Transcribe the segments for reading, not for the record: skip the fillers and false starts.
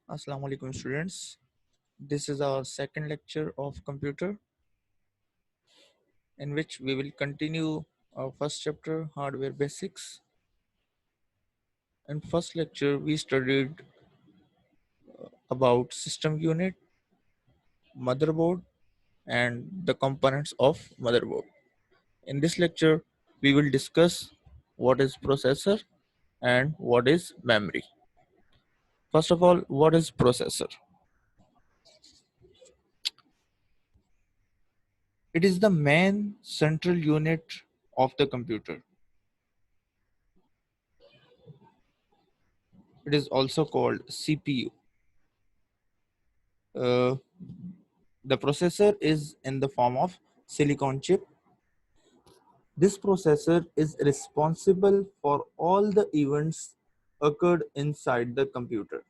Assalamu alaikum students. This is our second lecture of computer in which we will continue our first chapter hardware basics. In first lecture we studied about system unit, motherboard and the components of motherboard. In this lecture we will discuss what is processor and what is memory. First of all, what is processor? It is the main central unit of the computer. It is also called CPU. Uh, the processor is in the form of silicon chip. This processor is responsible for all the events occurred inside the computer.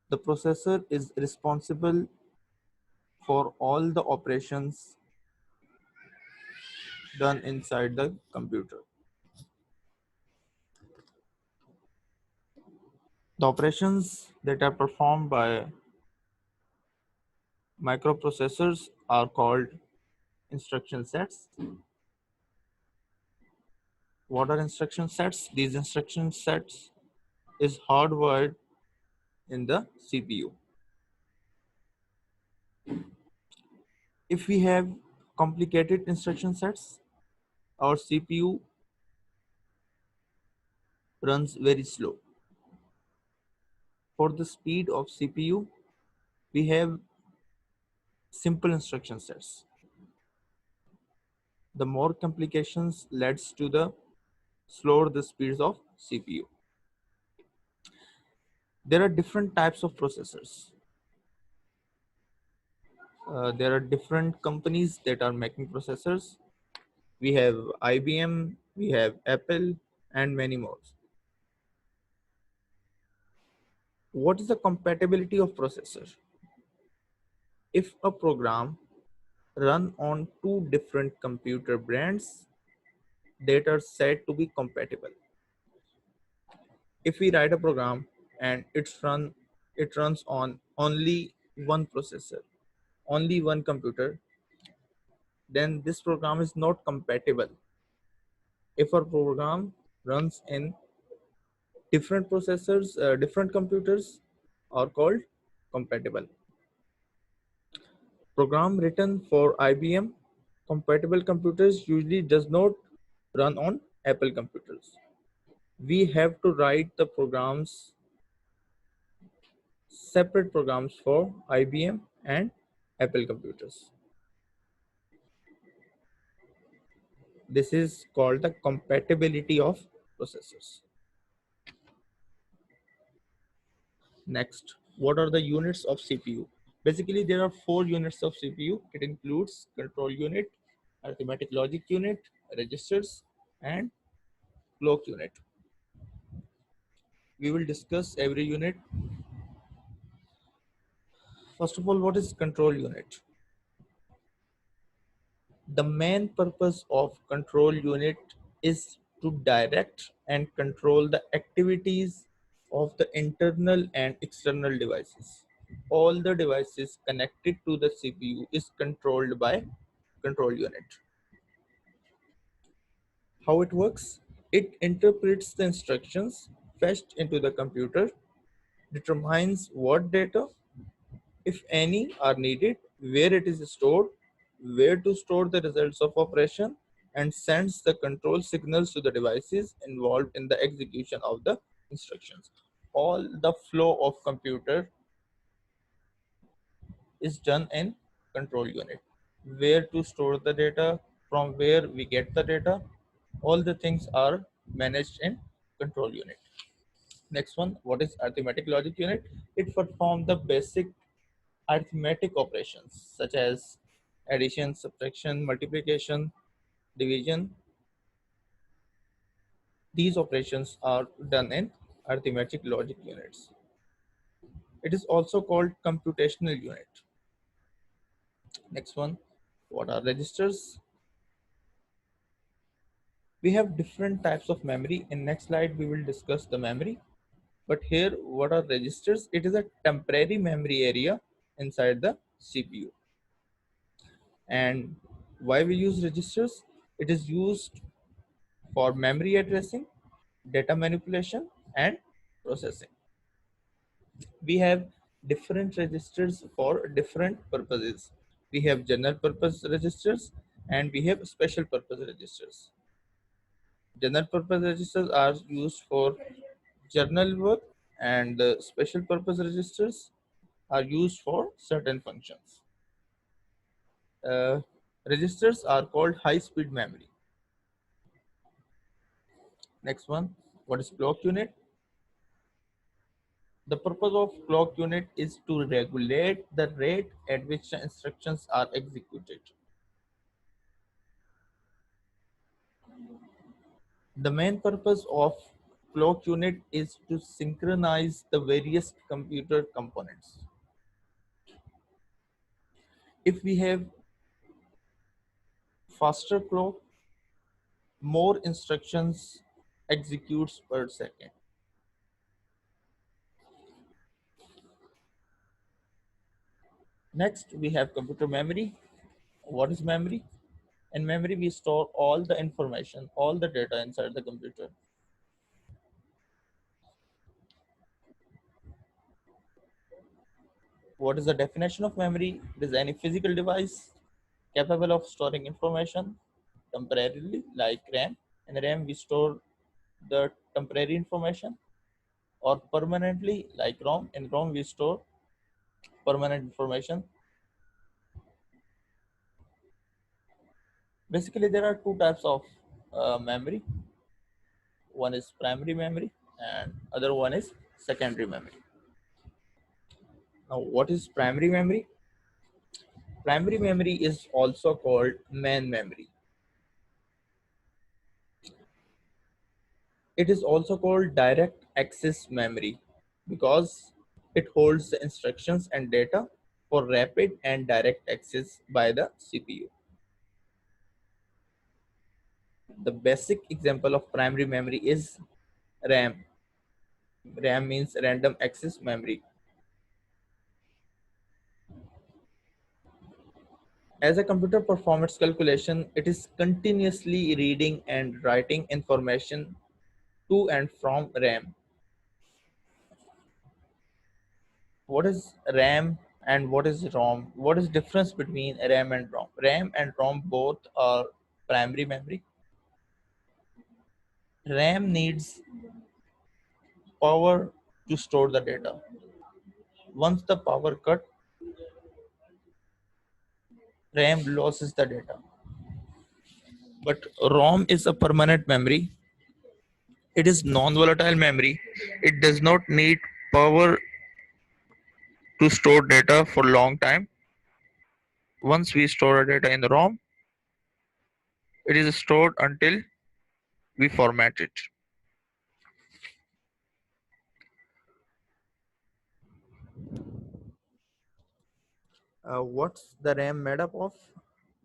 The processor is responsible for all the operations done inside the computer. The operations that are performed by microprocessors are called instruction sets. What are instruction sets? These instruction sets is hardwired in the CPU. If we have complicated instruction sets, our CPU runs very slow. For the speed of CPU, we have simple instruction sets. The more complications leads to the slower the speeds of CPU. There are different types of processors. There are different companies that are making processors. We have IBM, we have Apple, and many more. What is the compatibility of processor? If a program run on two different computer brands that are said to be compatible. If we write a program and it runs on only one processor, only one computer, then this program is not compatible. If our program runs in different processors, different computers are called compatible. Program written for IBM compatible computers usually does not run on Apple computers. We have to write the programs, separate programs for IBM and Apple computers. This is called the compatibility of processors. Next, what are the units of CPU? Basically, there are four units of CPU. It includes control unit, arithmetic logic unit, registers, and clock unit. We will discuss every unit. First of all, what is control unit? The main purpose of control unit is to direct and control the activities of the internal and external devices. All the devices connected to the CPU is controlled by control unit. How it works? It interprets the instructions fetched into the computer, determines what data, if any, are needed, where it is stored, where to store the results of operation, and sends the control signals to the devices involved in the execution of the instructions. All the flow of computer is done in control unit. Where to store the data, from where we get the data, all the things are managed in control unit. Next one, what is arithmetic logic unit? It performs the basic arithmetic operations such as addition, subtraction, multiplication, division. These operations are done in arithmetic logic units. It is also called computational unit. Next one, what are registers? We have different types of memory. In next slide, we will discuss the memory. But here, what are registers? It is a temporary memory area inside the CPU. And why we use registers? It is used for memory addressing, data manipulation, and processing. We have different registers for different purposes. We have general purpose registers and we have special purpose registers. General purpose registers are used for journal work, and the special purpose registers are used for certain functions. Uh, Registers are called high speed memory. Next one, what is clock unit? The purpose of clock unit is to regulate the rate at which the instructions are executed. The main purpose of clock unit is to synchronize the various computer components. If we have faster clock, more instructions executes per second. Next, we have computer memory. What is memory? In memory, we store all the information, all the data inside the computer. What is the definition of memory? It is any physical device capable of storing information temporarily, like RAM. In RAM, we store the temporary information, or permanently, like ROM. In ROM, we store permanent information. Basically, there are two types of memory. One is primary memory and other one is secondary memory. Now, what is primary memory? Primary memory is also called main memory. It is also called direct access memory because it holds the instructions and data for rapid and direct access by the CPU. The basic example of primary memory is RAM. RAM means random access memory. As a computer performance calculation, it is continuously reading and writing information to and from RAM. What is RAM and what is ROM? What is difference between RAM and ROM? RAM and ROM both are primary memory. RAM needs power to store the data. Once the power cut, RAM loses the data. But ROM is a permanent memory. It is non-volatile memory. It does not need power to store data for long time. Once we store a data in the ROM, it is stored until we format it. What's the RAM made up of?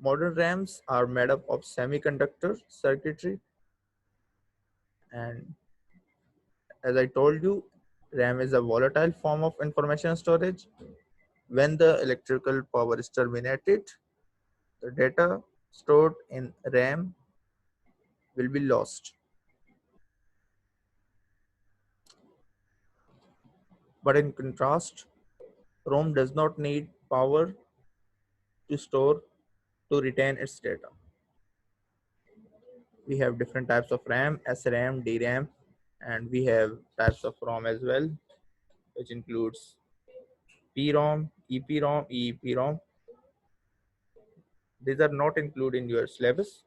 Modern RAMs are made up of semiconductor circuitry, and as I told you, RAM is a volatile form of information storage. When the electrical power is terminated, the data stored in RAM will be lost. But in contrast, ROM does not need power to store to retain its data. We have different types of RAM, SRAM, DRAM, and we have types of ROM as well, which includes PROM, EPROM, EEPROM. These are not included in your syllabus.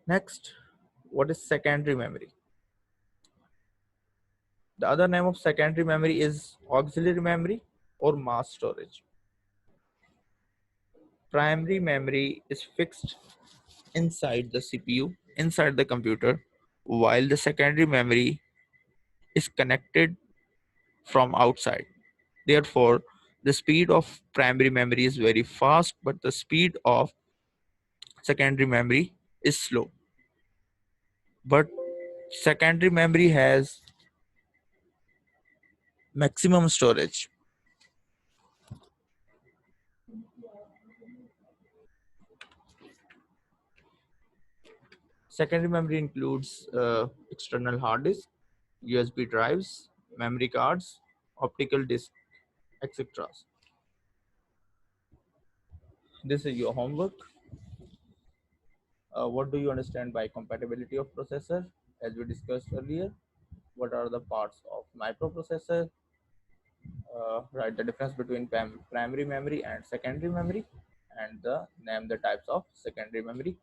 Next, what is secondary memory? The other name of secondary memory is auxiliary memory or mass storage. Primary memory is fixed inside the CPU, inside the computer, while the secondary memory is connected from outside. Therefore, the speed of primary memory is very fast, but the speed of secondary memory is slow. But secondary memory has Maximum storage. Secondary memory includes external hard disk, USB drives, memory cards, optical disk, etc. This is your homework. What do you understand by compatibility of processor? As we discussed earlier, what are the parts of microprocessor? Write the difference between primary memory and secondary memory, and name the types of secondary memory.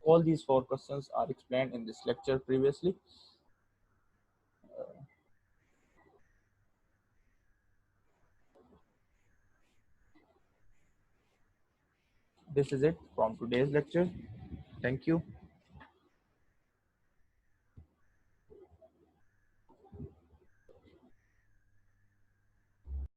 All these four questions are explained in this lecture previously. This is it from today's lecture. Thank you.